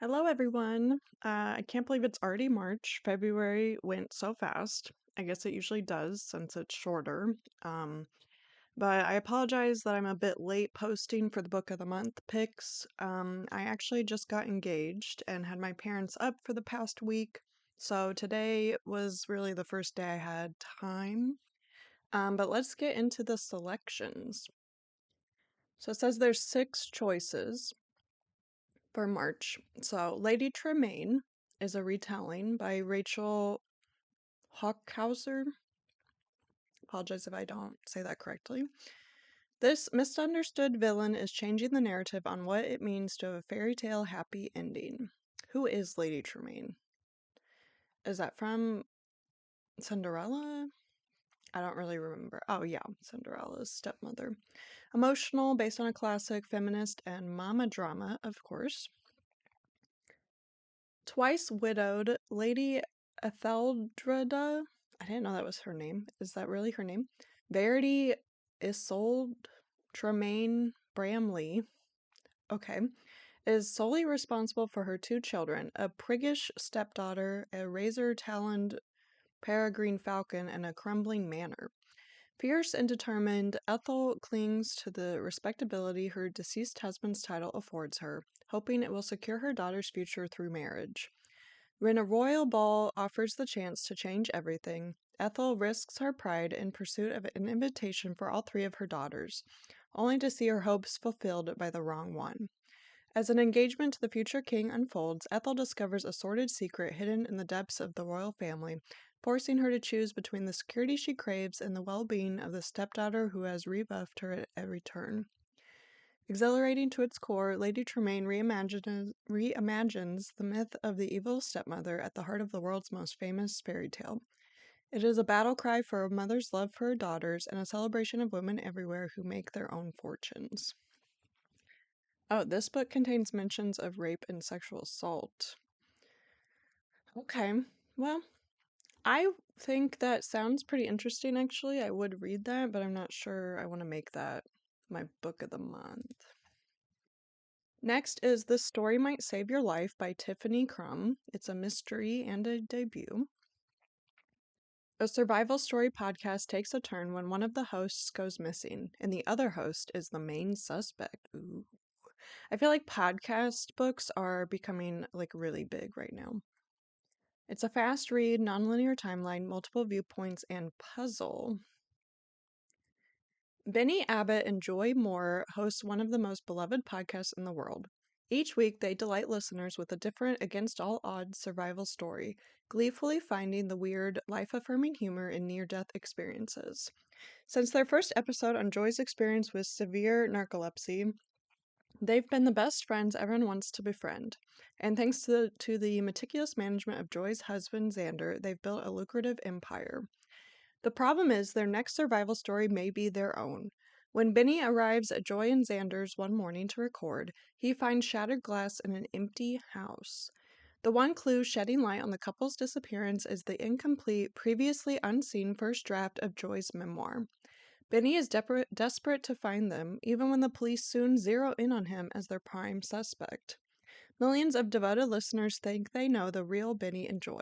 Hello, everyone. I can't believe it's already March. February went so fast. I guess it usually does since it's shorter. Um, but I apologize that I'm a bit late posting for the Book of the Month picks. I actually just got engaged and had my parents up for the past week. So today was really the first day I had time. But let's get into the selections. So it says there's 6 choices for March. So, Lady Tremaine is a retelling by Rachel Hockhauser. Apologize if I don't say that correctly. This misunderstood villain is changing the narrative on what it means to have a fairy tale happy ending. Who is Lady Tremaine? Is that from Cinderella? I don't really remember. Oh, yeah, Cinderella's stepmother. Emotional, based on a classic, feminist, and mama drama, of course. Twice widowed, Lady Etheldreda. I didn't know that was her name. Is that really her name? Verity Isolde Tremaine Bramley. Okay. Is solely responsible for her 2 children, a priggish stepdaughter, a razor-taloned peregrine falcon, and a crumbling manor. Fierce and determined, Ethel clings to the respectability her deceased husband's title affords her, hoping it will secure her daughter's future through marriage. When a royal ball offers the chance to change everything, Ethel risks her pride in pursuit of an invitation for all 3 of her daughters, only to see her hopes fulfilled by the wrong one. As an engagement to the future king unfolds, Ethel discovers a sordid secret hidden in the depths of the royal family, forcing her to choose between the security she craves and the well-being of the stepdaughter who has rebuffed her at every turn. Exhilarating to its core, Lady Tremaine reimagines the myth of the evil stepmother at the heart of the world's most famous fairy tale. It is a battle cry for a mother's love for her daughters and a celebration of women everywhere who make their own fortunes. Oh, this book contains mentions of rape and sexual assault. Okay, well, I think that sounds pretty interesting actually. I would read that, but I'm not sure I want to make that my book of the month. Next is This Story Might Save Your Life by Tiffany Crum. It's a mystery and a debut. A survival story podcast takes a turn when one of the hosts goes missing, and the other host is the main suspect. Ooh. I feel like podcast books are becoming like really big right now. It's a fast read, nonlinear timeline, multiple viewpoints, and puzzle. Benny Abbott and Joy Moore host one of the most beloved podcasts in the world. Each week, they delight listeners with a different, against all odds survival story, gleefully finding the weird, life-affirming humor in near-death experiences. Since their first episode on Joy's experience with severe narcolepsy, they've been the best friends everyone wants to befriend. And thanks to the meticulous management of Joy's husband, Xander, they've built a lucrative empire. The problem is their next survival story may be their own. When Benny arrives at Joy and Xander's one morning to record, he finds shattered glass in an empty house. The one clue shedding light on the couple's disappearance is the incomplete, previously unseen first draft of Joy's memoir. Benny is desperate to find them, even when the police soon zero in on him as their prime suspect. Millions of devoted listeners think they know the real Benny and Joy.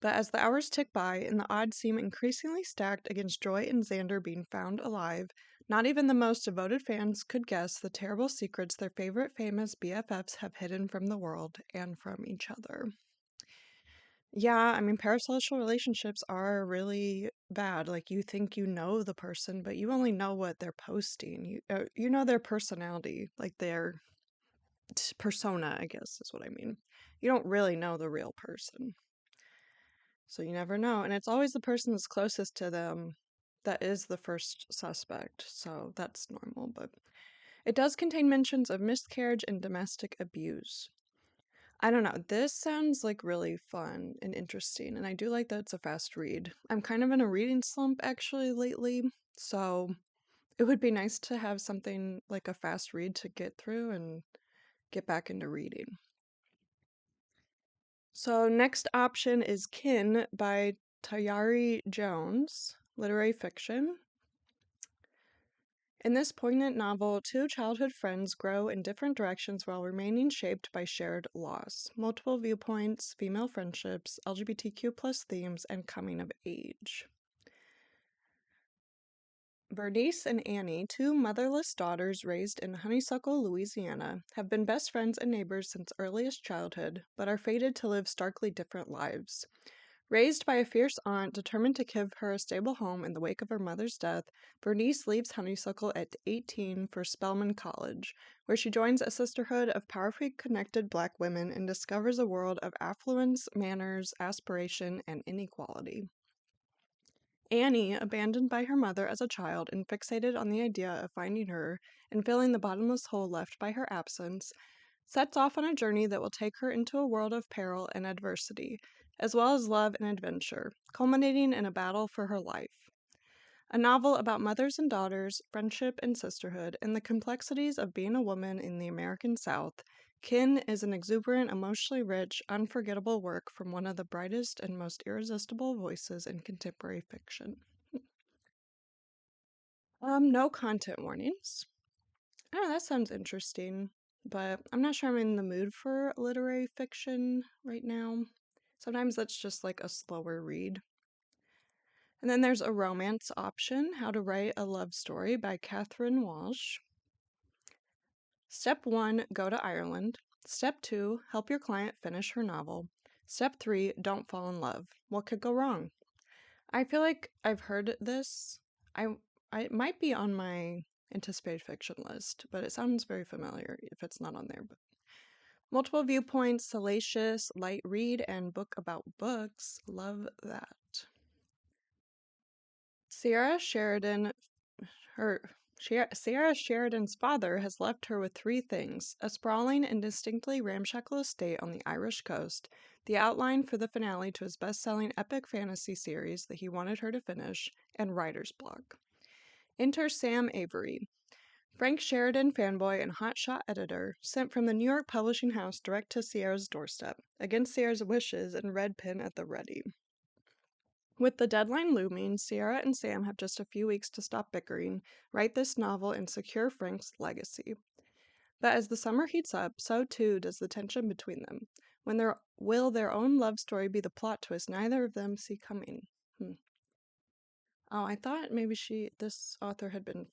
But as the hours tick by and the odds seem increasingly stacked against Joy and Xander being found alive, not even the most devoted fans could guess the terrible secrets their favorite famous BFFs have hidden from the world and from each other. Yeah, I mean, parasocial relationships are really bad. Like, you think you know the person, but you only know what they're posting. You know their personality, like their persona, I guess is what I mean. You don't really know the real person. So you never know. And it's always the person that's closest to them that is the first suspect. So that's normal. But it does contain mentions of miscarriage and domestic abuse. I don't know. This sounds like really fun and interesting. And I do like that it's a fast read. I'm kind of in a reading slump actually lately. So it would be nice to have something like a fast read to get through and get back into reading. So next option is Kin by Tayari Jones, literary fiction. In this poignant novel, two childhood friends grow in different directions while remaining shaped by shared loss, multiple viewpoints, female friendships, LGBTQ plus themes, and coming of age. Bernice and Annie, two motherless daughters raised in Honeysuckle, Louisiana, have been best friends and neighbors since earliest childhood, but are fated to live starkly different lives. Raised by a fierce aunt determined to give her a stable home in the wake of her mother's death, Bernice leaves Honeysuckle at 18 for Spelman College, where she joins a sisterhood of powerfully connected black women and discovers a world of affluence, manners, aspiration, and inequality. Annie, abandoned by her mother as a child and fixated on the idea of finding her and filling the bottomless hole left by her absence, sets off on a journey that will take her into a world of peril and adversity, as well as love and adventure, culminating in a battle for her life. A novel about mothers and daughters, friendship and sisterhood, and the complexities of being a woman in the American South, Kin is an exuberant, emotionally rich, unforgettable work from one of the brightest and most irresistible voices in contemporary fiction. No content warnings. Oh, that sounds interesting, but I'm not sure I'm in the mood for literary fiction right now. Sometimes that's just like a slower read. And then there's a romance option, How to Write a Love Story by Catherine Walsh. Step 1, go to Ireland. Step 2, help your client finish her novel. Step 3, don't fall in love. What could go wrong? I feel like I've heard this. I it might be on my anticipated fiction list, but it sounds very familiar if it's not on there. But multiple viewpoints, salacious, light read, and book about books. Love that. Sierra Sheridan Sierra Sheridan's father has left her with three things: a sprawling and distinctly ramshackle estate on the Irish coast, the outline for the finale to his best-selling epic fantasy series that he wanted her to finish, and writer's block. Enter Sam Avery, Frank Sheridan fanboy and hotshot editor, sent from the New York publishing house direct to Sierra's doorstep, against Sierra's wishes and red pen at the ready. With the deadline looming, Sierra and Sam have just a few weeks to stop bickering, write this novel, and secure Frank's legacy. But as the summer heats up, so too does the tension between them. Will their own love story be the plot twist neither of them see coming? Oh, I thought maybe this author had been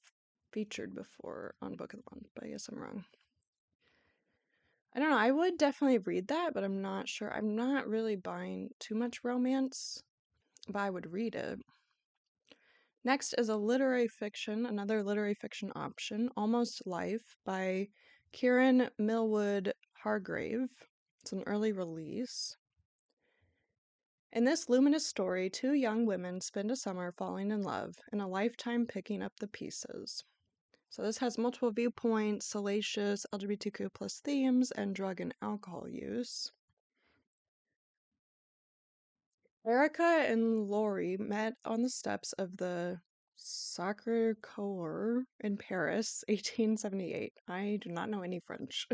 featured before on Book of the Month, but I guess I'm wrong. I don't know, I would definitely read that, but I'm not sure. I'm not really buying too much romance, but I would read it. Next is another literary fiction option, Almost Life by Kieran Millwood Hargrave. It's an early release. In this luminous story, two young women spend a summer falling in love and a lifetime picking up the pieces. So this has multiple viewpoints, salacious, LGBTQ plus themes, and drug and alcohol use. Erica and Laurie met on the steps of the Sacre Coeur in Paris, 1878. I do not know any French.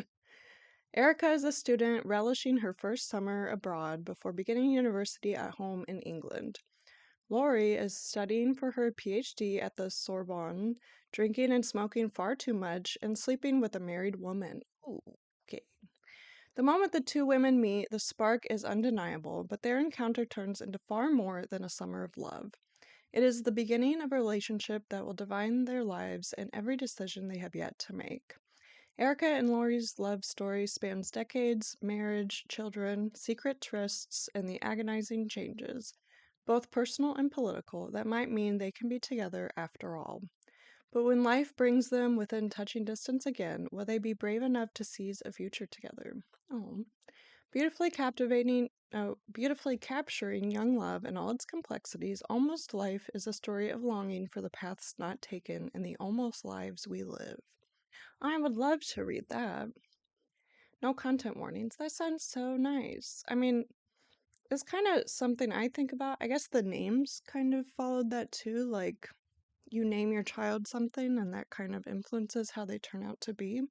Erica is a student relishing her first summer abroad before beginning university at home in England. Laurie is studying for her PhD at the Sorbonne, drinking and smoking far too much, and sleeping with a married woman. Ooh, okay. The moment the two women meet, the spark is undeniable, but their encounter turns into far more than a summer of love. It is the beginning of a relationship that will define their lives and every decision they have yet to make. Erica and Laurie's love story spans decades, marriage, children, secret trysts, and the agonizing changes, both personal and political, that might mean they can be together after all. But when life brings them within touching distance again, will they be brave enough to seize a future together? Oh, beautifully capturing young love and all its complexities, Almost Life is a story of longing for the paths not taken and the almost lives we live. I would love to read that. No content warnings. That sounds so nice. I mean, it's kind of something I think about. I guess the names kind of followed that too. Like, you name your child something, and that kind of influences how they turn out to be.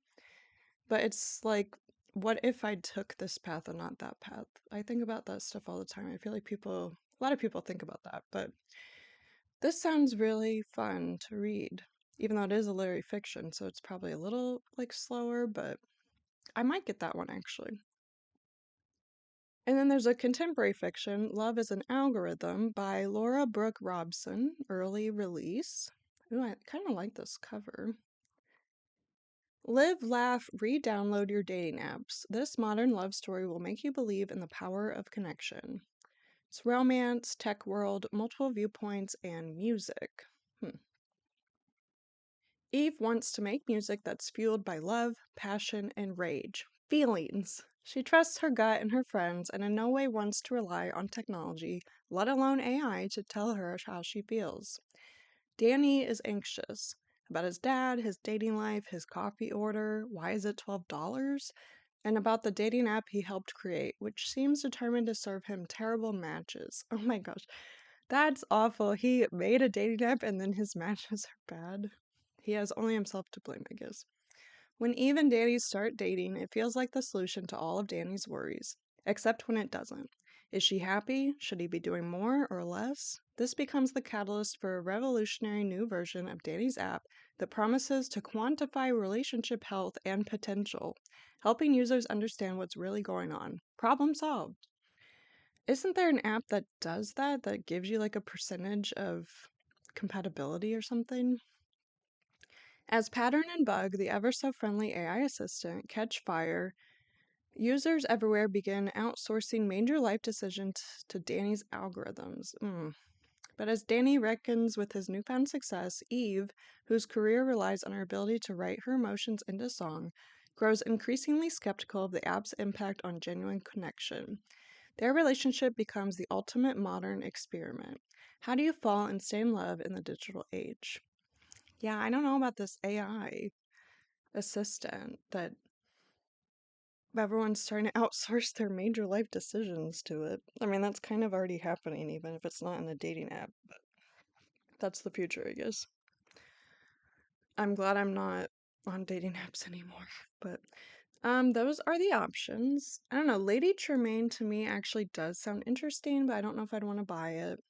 But it's like, what if I took this path and not that path? I think about that stuff all the time. I feel like a lot of people think about that. But this sounds really fun to read. even though it is a literary fiction, so it's probably a little like slower, but I might get that one actually. And then there's a contemporary fiction, Love is an Algorithm by Laura Brooke Robson, early release. Ooh, I kind of like this cover. Live, laugh, re-download your dating apps. This modern love story will make you believe in the power of connection. It's romance, tech world, multiple viewpoints, and music. Eve wants to make music that's fueled by love, passion, and rage. Feelings. She trusts her gut and her friends and in no way wants to rely on technology, let alone AI, to tell her how she feels. Danny is anxious about his dad, his dating life, his coffee order, why is it $12, and about the dating app he helped create, which seems determined to serve him terrible matches. Oh my gosh, that's awful. He made a dating app and then his matches are bad. He has only himself to blame, I guess. When Eve and Danny start dating, it feels like the solution to all of Danny's worries, except when it doesn't. Is she happy? Should he be doing more or less? This becomes the catalyst for a revolutionary new version of Danny's app that promises to quantify relationship health and potential, helping users understand what's really going on. Problem solved. Isn't there an app that does that, that gives you like a percentage of compatibility or something? As Pattern and Bug, the ever so friendly AI assistant, catch fire, users everywhere begin outsourcing major life decisions to Danny's algorithms. But as Danny reckons with his newfound success, Eve, whose career relies on her ability to write her emotions into song, grows increasingly skeptical of the app's impact on genuine connection. Their relationship becomes the ultimate modern experiment. How do you fall and stay in love in the digital age? Yeah, I don't know about this AI assistant that everyone's trying to outsource their major life decisions to it. I mean, that's kind of already happening, even if it's not in a dating app, but that's the future, I guess. I'm glad I'm not on dating apps anymore, but those are the options. I don't know, Lady Tremaine to me actually does sound interesting, but I don't know if I'd want to buy it.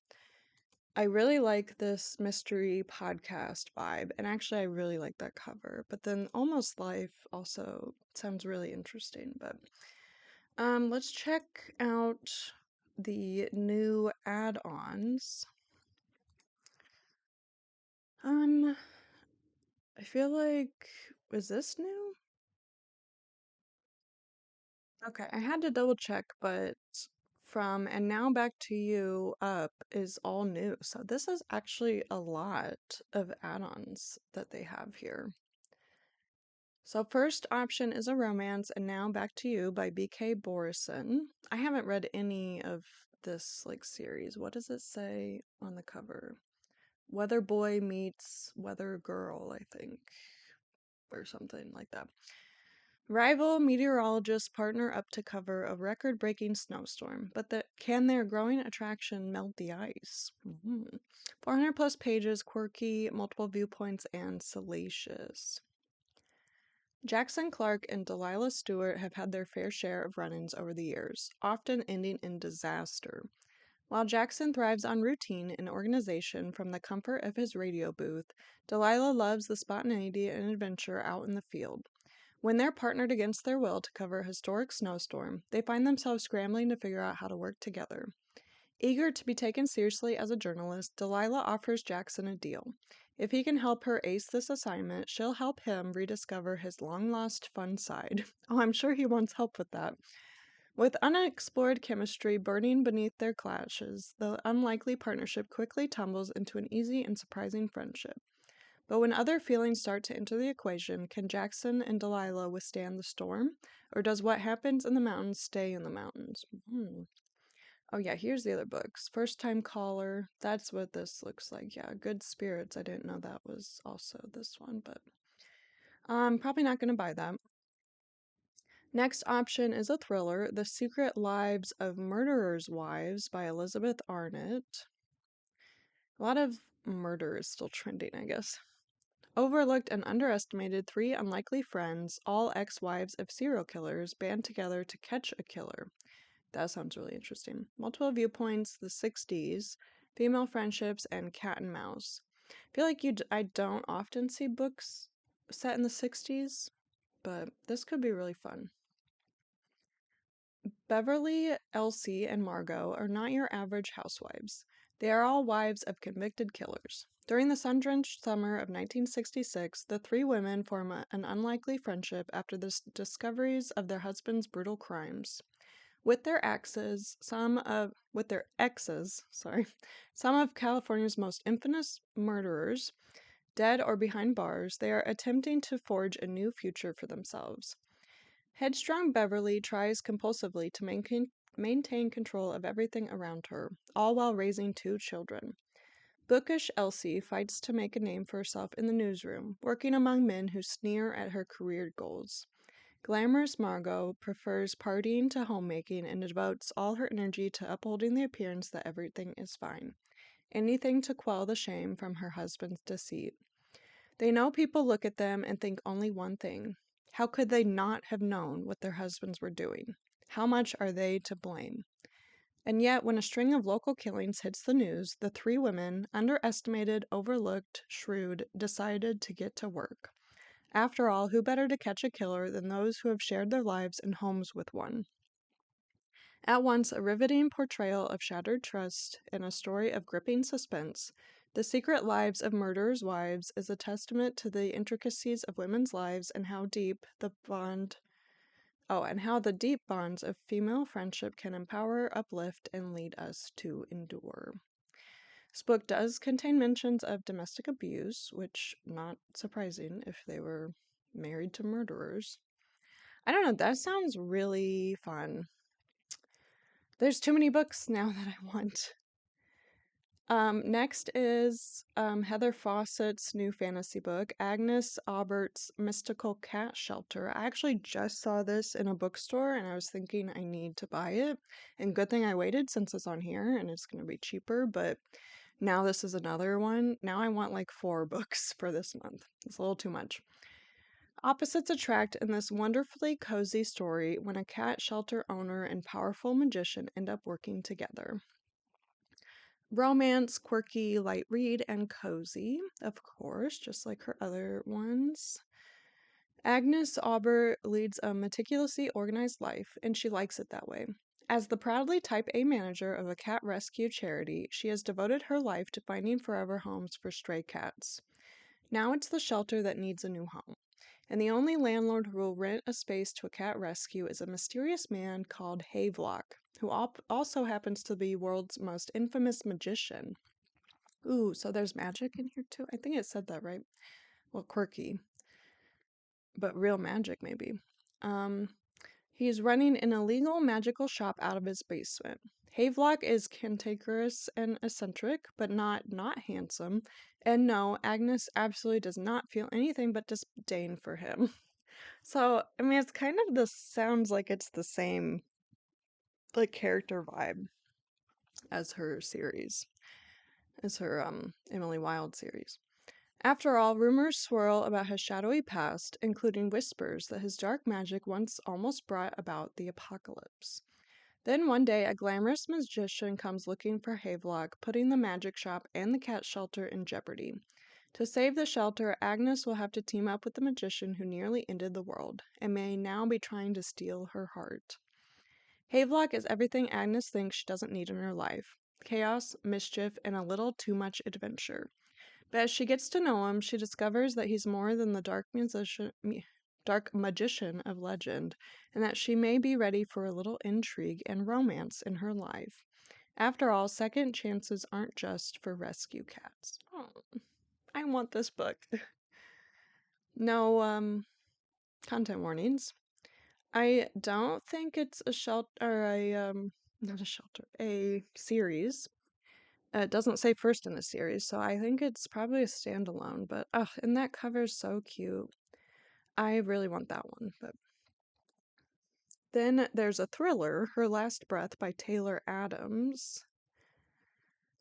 I really like this mystery podcast vibe, and actually I really like that cover. But then Almost Life also sounds really interesting. But let's check out the new add-ons. Um, I feel like, is this new? Okay, I had to double check, but from And Now Back to You up is all new. So this is actually a lot of add-ons that they have here. So first option is a romance, And Now Back to You by B.K. Borison. I haven't read any of this like series. What does it say on the cover? Weather Boy meets Weather Girl, I think, or something like that. Rival meteorologists partner up to cover a record-breaking snowstorm, but can their growing attraction melt the ice? 400 plus pages, quirky, multiple viewpoints, and salacious. Jackson Clark and Delilah Stewart have had their fair share of run-ins over the years, often ending in disaster. While Jackson thrives on routine and organization from the comfort of his radio booth, Delilah loves the spontaneity and adventure out in the field. When they're partnered against their will to cover a historic snowstorm, they find themselves scrambling to figure out how to work together. Eager to be taken seriously as a journalist, Delilah offers Jackson a deal. If he can help her ace this assignment, she'll help him rediscover his long-lost fun side. Oh, I'm sure he wants help with that. With unexplored chemistry burning beneath their clashes, the unlikely partnership quickly tumbles into an easy and surprising friendship. But when other feelings start to enter the equation, can Jackson and Delilah withstand the storm? Or does what happens in the mountains stay in the mountains? Oh yeah, here's the other books. First Time Caller. That's what this looks like. Yeah, Good Spirits. I didn't know that was also this one, but I'm probably not going to buy that. Next option is a thriller, The Secret Lives of Murderers' Wives by Elizabeth Arnett. A lot of murder is still trending, I guess. Overlooked and underestimated, three unlikely friends, all ex-wives of serial killers, band together to catch a killer. That sounds really interesting. Multiple viewpoints, the 60s, female friendships, and cat and mouse. feel like I don't often see books set in the 60s, but this could be really fun. Beverly, Elsie, and Margot are not your average housewives. They are all wives of convicted killers. During the sun-drenched summer of 1966, the three women form an unlikely friendship after the discoveries of their husbands' brutal crimes. With their exes, some of California's most infamous murderers, dead or behind bars, they are attempting to forge a new future for themselves. Headstrong Beverly tries compulsively to maintain control of everything around her, all while raising two children. Bookish Elsie fights to make a name for herself in the newsroom, working among men who sneer at her career goals. Glamorous Margot prefers partying to homemaking and devotes all her energy to upholding the appearance that everything is fine. Anything to quell the shame from her husband's deceit. They know people look at them and think only one thing. How could they not have known what their husbands were doing? How much are they to blame? And yet, when a string of local killings hits the news, the three women, underestimated, overlooked, shrewd, decided to get to work. After all, who better to catch a killer than those who have shared their lives and homes with one? At once a riveting portrayal of shattered trust and a story of gripping suspense, The Secret Lives of Murderers' Wives is a testament to the intricacies of women's lives and how the deep bonds of female friendship can empower, uplift, and lead us to endure. This book does contain mentions of domestic abuse, which not surprising if they were married to murderers. I don't know, that sounds really fun. There's too many books now that I want. Next is Heather Fawcett's new fantasy book, Agnus Aubert's Mystical Cat Shelter. I actually just saw this in a bookstore and I was thinking I need to buy it. And good thing I waited since it's on here and it's going to be cheaper, but now this is another one. Now I want like 4 books for this month. It's a little too much. Opposites attract in this wonderfully cozy story when a cat shelter owner and powerful magician end up working together. Romance, quirky, light read, and cozy, of course, just like her other ones. Agnus Aubert leads a meticulously organized life, and she likes it that way. As the proudly Type A manager of a cat rescue charity, she has devoted her life to finding forever homes for stray cats. Now it's the shelter that needs a new home, and the only landlord who will rent a space to a cat rescue is a mysterious man called Havelock, who also happens to be world's most infamous magician. Ooh, so there's magic in here too? I think it said that right. Well, quirky, but real magic maybe. He's running an illegal magical shop out of his basement. Havelock is cantankerous and eccentric, but not handsome. And no, Agnus absolutely does not feel anything but disdain for him. So, I mean, it's kind of sounds like it's the same, like, character vibe as her series, as her, Emily Wilde series. After all, rumors swirl about his shadowy past, including whispers that his dark magic once almost brought about the apocalypse. Then one day, a glamorous magician comes looking for Havelock, putting the magic shop and the cat shelter in jeopardy. To save the shelter, Agnus will have to team up with the magician who nearly ended the world, and may now be trying to steal her heart. Havelock is everything Agnus thinks she doesn't need in her life: chaos, mischief, and a little too much adventure. But as she gets to know him, she discovers that he's more than the dark magician of legend, and that she may be ready for a little intrigue and romance in her life. After all, second chances aren't just for rescue cats. Oh, I want this book. No, content warnings. I don't think it's a not a shelter, a series. It doesn't say first in the series, so I think it's probably a standalone, but and that cover's so cute. I really want that one. But then there's a thriller, Her Last Breath by Taylor Adams.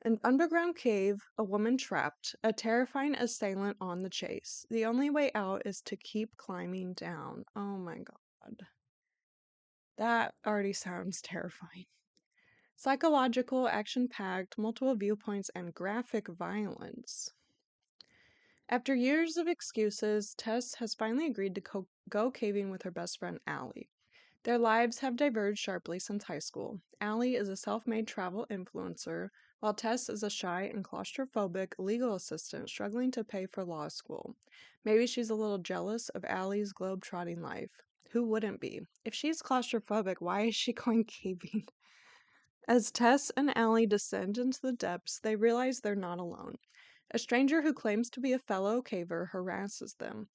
An underground cave, a woman trapped, a terrifying assailant on the chase. The only way out is to keep climbing down. Oh my god. That already sounds terrifying. Psychological, action-packed, multiple viewpoints, and graphic violence. After years of excuses, Tess has finally agreed to go caving with her best friend Allie. Their lives have diverged sharply since high school. Allie is a self-made travel influencer, while Tess is a shy and claustrophobic legal assistant struggling to pay for law school. Maybe she's a little jealous of Allie's globe-trotting life. Who wouldn't be? If she's claustrophobic, why is she going caving? As Tess and Allie descend into the depths, they realize they're not alone. A stranger who claims to be a fellow caver harasses them.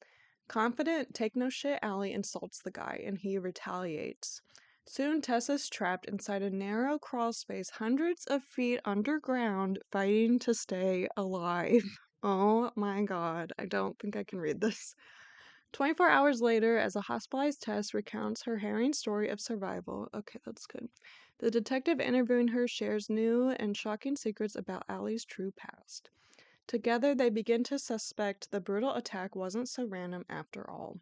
Confident, take-no-shit Allie insults the guy, and he retaliates. Soon, Tess is trapped inside a narrow crawl space hundreds of feet underground, fighting to stay alive. Oh my god, I don't think I can read this. 24 hours later, as a hospitalized Tess recounts her harrowing story of survival. Okay, that's good. The detective interviewing her shares new and shocking secrets about Allie's true past. Together, they begin to suspect the brutal attack wasn't so random after all.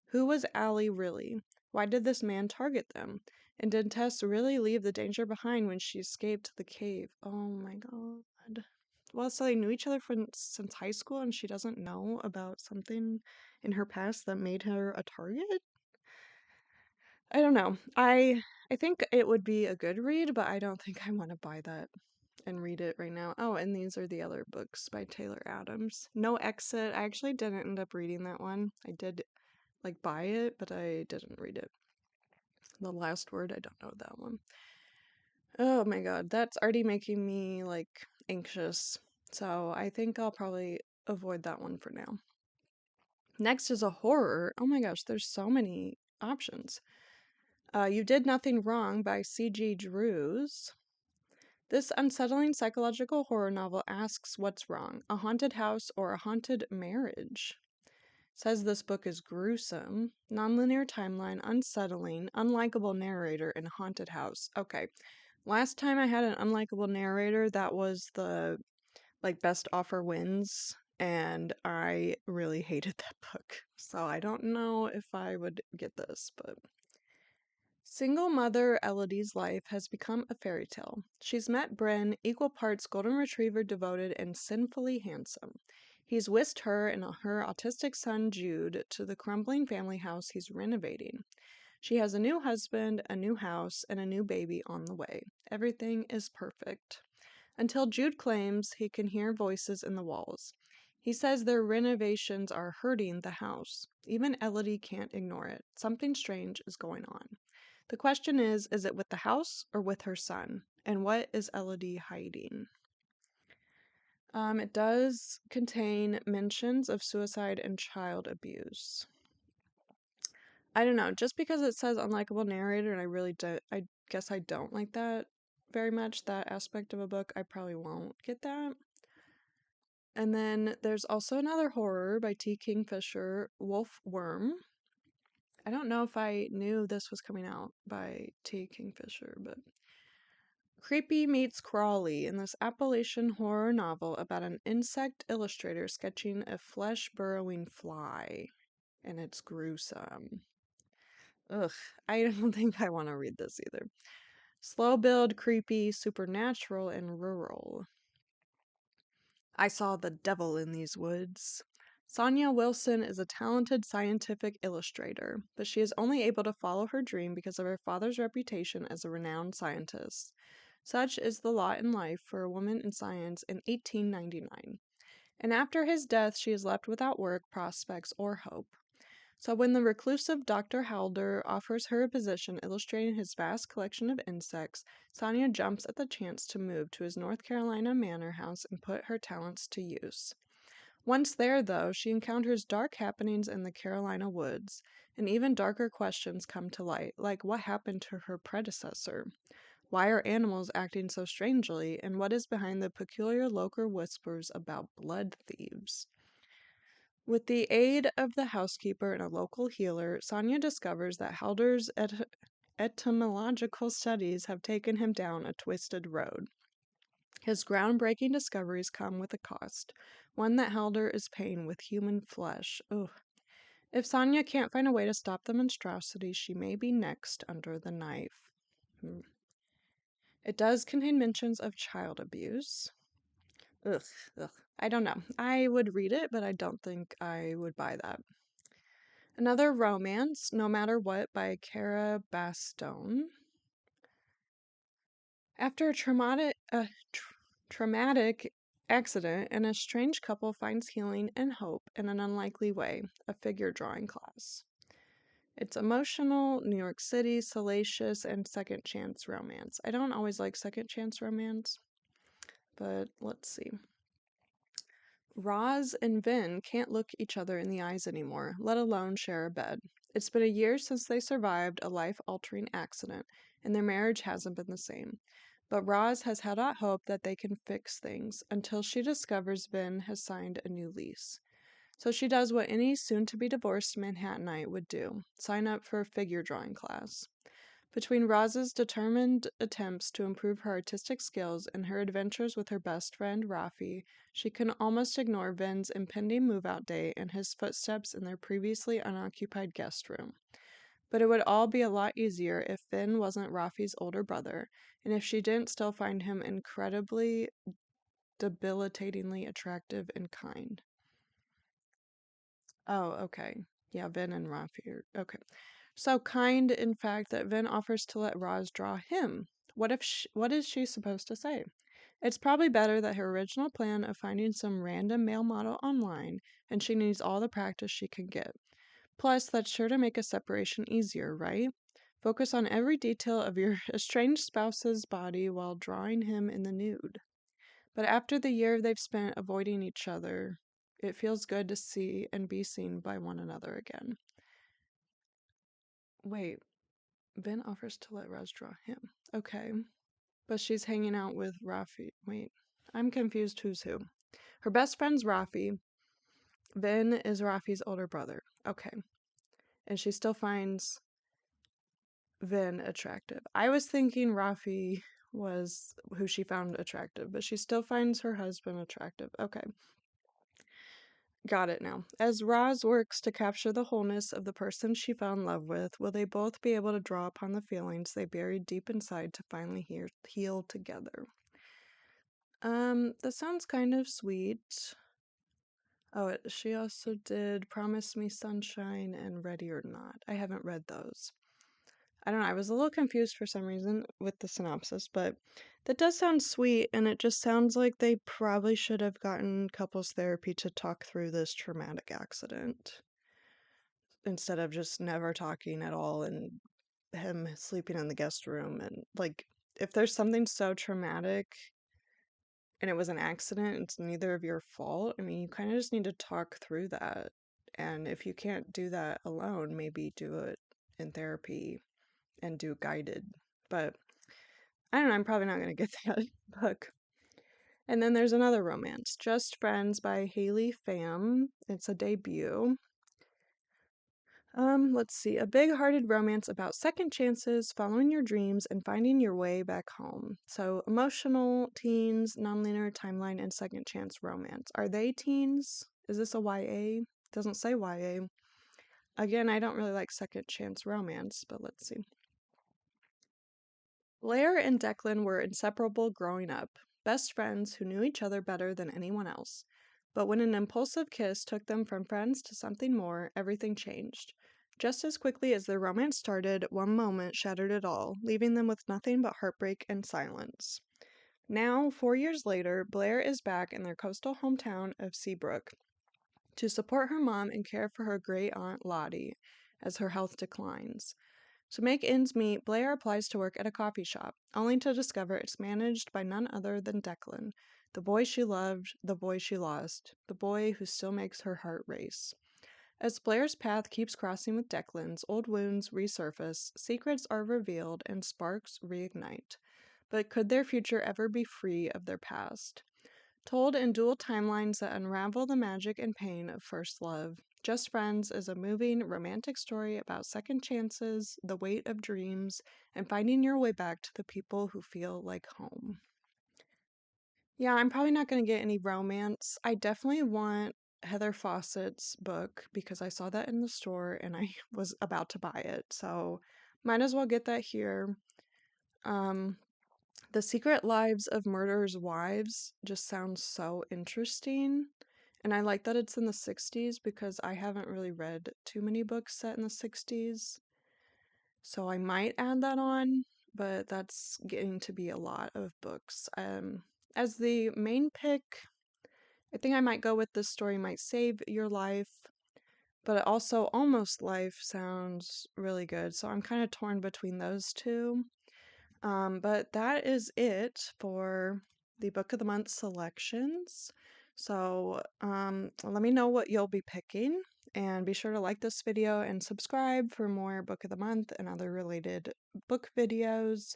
Who was Allie really? Why did this man target them? And did Tess really leave the danger behind when she escaped the cave? Oh my god. Well, so they knew each other since high school and she doesn't know about something in her past that made her a target? I don't know. I think it would be a good read, but I don't think I want to buy that and read it right now. Oh, and these are the other books by Taylor Adams. No Exit. I actually didn't end up reading that one. I did buy it, but I didn't read it. The Last Word, I don't know that one. Oh my god, that's already making me anxious. So I think I'll probably avoid that one for now. Next is a horror. Oh my gosh, there's so many options. You Did Nothing Wrong by C.G. Drews. This unsettling psychological horror novel asks what's wrong, a haunted house or a haunted marriage? Says this book is gruesome, nonlinear timeline, unsettling, unlikable narrator, and haunted house. Okay, last time I had an unlikable narrator, that was the best offer wins, and I really hated that book. So I don't know if I would get this, but single mother Elodie's life has become a fairy tale. She's met Bryn, equal parts golden retriever devoted and sinfully handsome. He's whisked her and her autistic son Jude to the crumbling family house he's renovating. She has a new husband, a new house, and a new baby on the way. Everything is perfect. Until Jude claims he can hear voices in the walls. He says their renovations are hurting the house. Even Elodie can't ignore it. Something strange is going on. The question is it with the house or with her son? And what is Elodie hiding? It does contain mentions of suicide and child abuse. I don't know, just because it says unlikable narrator, and I guess I don't like that very much, that aspect of a book, I probably won't get that. And then there's also another horror by T. Kingfisher, Wolf Worm. I don't know if I knew this was coming out by T. Kingfisher, but Creepy meets Crawly in this Appalachian horror novel about an insect illustrator sketching a flesh-burrowing fly. And it's gruesome. Ugh, I don't think I want to read this either. Slow build, creepy, supernatural, and rural. I saw the devil in these woods. Sonia Wilson is a talented scientific illustrator, but she is only able to follow her dream because of her father's reputation as a renowned scientist. Such is the lot in life for a woman in science in 1899. And after his death, she is left without work, prospects, or hope. So when the reclusive Dr. Halder offers her a position illustrating his vast collection of insects, Sonia jumps at the chance to move to his North Carolina manor house and put her talents to use. Once there, though, she encounters dark happenings in the Carolina woods, and even darker questions come to light, like what happened to her predecessor? Why are animals acting so strangely, and what is behind the peculiar local whispers about blood thieves? With the aid of the housekeeper and a local healer, Sonia discovers that Halder's etymological studies have taken him down a twisted road. His groundbreaking discoveries come with a cost, one that Halder is paying with human flesh. Ugh. If Sonia can't find a way to stop the monstrosity, she may be next under the knife. It does contain mentions of child abuse. Ugh, ugh. I don't know. I would read it, but I don't think I would buy that. Another romance, No Matter What, by Cara Bastone. After a traumatic accident, an estranged couple finds healing and hope in an unlikely way, a figure drawing class. It's emotional, New York City, salacious, and second chance romance. I don't always like second chance romance, but let's see. Roz and Vin can't look each other in the eyes anymore, let alone share a bed. It's been a year since they survived a life-altering accident, and their marriage hasn't been the same. But Roz has held out hope that they can fix things until she discovers Vin has signed a new lease. So she does what any soon-to-be divorced Manhattanite would do, sign up for a figure drawing class. Between Roz's determined attempts to improve her artistic skills and her adventures with her best friend, Rafi, she can almost ignore Vin's impending move-out day and his footsteps in their previously unoccupied guest room. But it would all be a lot easier if Vin wasn't Rafi's older brother, and if she didn't still find him incredibly, debilitatingly attractive and kind. Oh, okay. Yeah, Vin and Rafi are okay. So kind, in fact, that Vin offers to let Roz draw him. What is she supposed to say? It's probably better that her original plan of finding some random male model online and she needs all the practice she can get. Plus, that's sure to make a separation easier, right? Focus on every detail of your estranged spouse's body while drawing him in the nude. But after the year they've spent avoiding each other, it feels good to see and be seen by one another again. Wait, Ben offers to let Roz draw him. Okay. But she's hanging out with Rafi. Wait, I'm confused who's who. Her best friend's Rafi. Ben is Rafi's older brother. Okay. And she still finds Vin attractive. I was thinking Rafi was who she found attractive, but she still finds her husband attractive. Okay. Got it now. As Roz works to capture the wholeness of the person she fell in love with, will they both be able to draw upon the feelings they buried deep inside to finally heal together? That sounds kind of sweet. Oh, she also did Promise Me Sunshine and Ready or Not. I haven't read those. I don't know, I was a little confused for some reason with the synopsis, but that does sound sweet, and it just sounds like they probably should have gotten couples therapy to talk through this traumatic accident instead of just never talking at all and him sleeping in the guest room. And, like, if there's something so traumatic and it was an accident, it's neither of your fault. I mean, you kind of just need to talk through that. And if you can't do that alone, maybe do it in therapy and do guided. But I don't know, I'm probably not going to get that book. And then there's another romance, Just Friends by Haley Pham. It's a debut. Let's see. A big-hearted romance about second chances, following your dreams, and finding your way back home. So, emotional, teens, nonlinear timeline, and second chance romance. Are they teens? Is this a YA? Doesn't say YA. Again, I don't really like second chance romance, but let's see. Blair and Declan were inseparable growing up, best friends who knew each other better than anyone else. But when an impulsive kiss took them from friends to something more, everything changed. Just as quickly as their romance started, one moment shattered it all, leaving them with nothing but heartbreak and silence. Now, 4 years later, Blair is back in their coastal hometown of Seabrook to support her mom and care for her great aunt Lottie as her health declines. To make ends meet, Blair applies to work at a coffee shop, only to discover it's managed by none other than Declan, the boy she loved, the boy she lost, the boy who still makes her heart race. As Blair's path keeps crossing with Declan's, old wounds resurface, secrets are revealed, and sparks reignite. But could their future ever be free of their past? Told in dual timelines that unravel the magic and pain of first love, Just Friends is a moving, romantic story about second chances, the weight of dreams, and finding your way back to the people who feel like home. Yeah, I'm probably not going to get any romance. I definitely want Heather Fawcett's book because I saw that in the store and I was about to buy it. So might as well get that here. Um, The Secret Lives of Murderers' Wives just sounds so interesting. And I like that it's in the 60s because I haven't really read too many books set in the 60s. So I might add that on, but that's getting to be a lot of books. As the main pick, I think I might go with This Story Might Save Your Life, but also Almost Life sounds really good. So I'm kind of torn between those two. But that is it for the Book of the Month selections. So let me know what you'll be picking, and be sure to like this video and subscribe for more Book of the Month and other related book videos.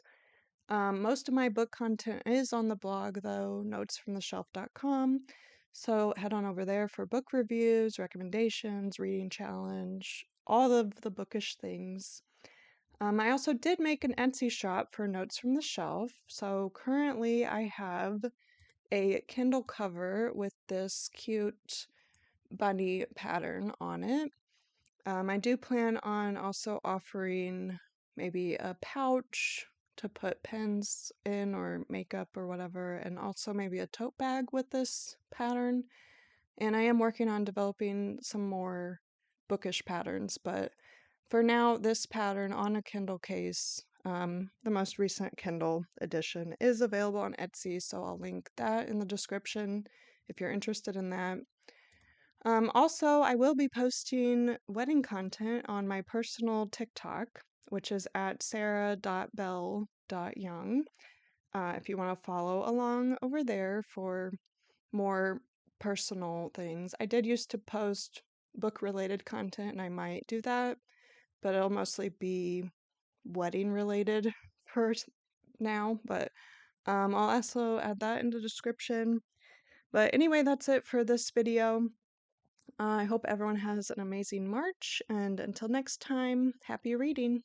Most of my book content is on the blog, though, notesfromtheshelf.com. So head on over there for book reviews, recommendations, reading challenge, all of the bookish things. I also did make an Etsy shop for Notes from the Shelf. So currently I have a Kindle cover with this cute bunny pattern on it. I do plan on also offering maybe a pouch to put pens in or makeup or whatever, and also maybe a tote bag with this pattern. And I am working on developing some more bookish patterns, but for now, this pattern on a Kindle case, the most recent Kindle edition, is available on Etsy, so I'll link that in the description if you're interested in that. Also, I will be posting wedding content on my personal TikTok, which is at sarah.bell.young. If you want to follow along over there for more personal things. I did used to post book-related content, and I might do that, but it'll mostly be wedding related for now. But I'll also add that in the description. But anyway, that's it for this video. I hope everyone has an amazing March, and until next time, happy reading!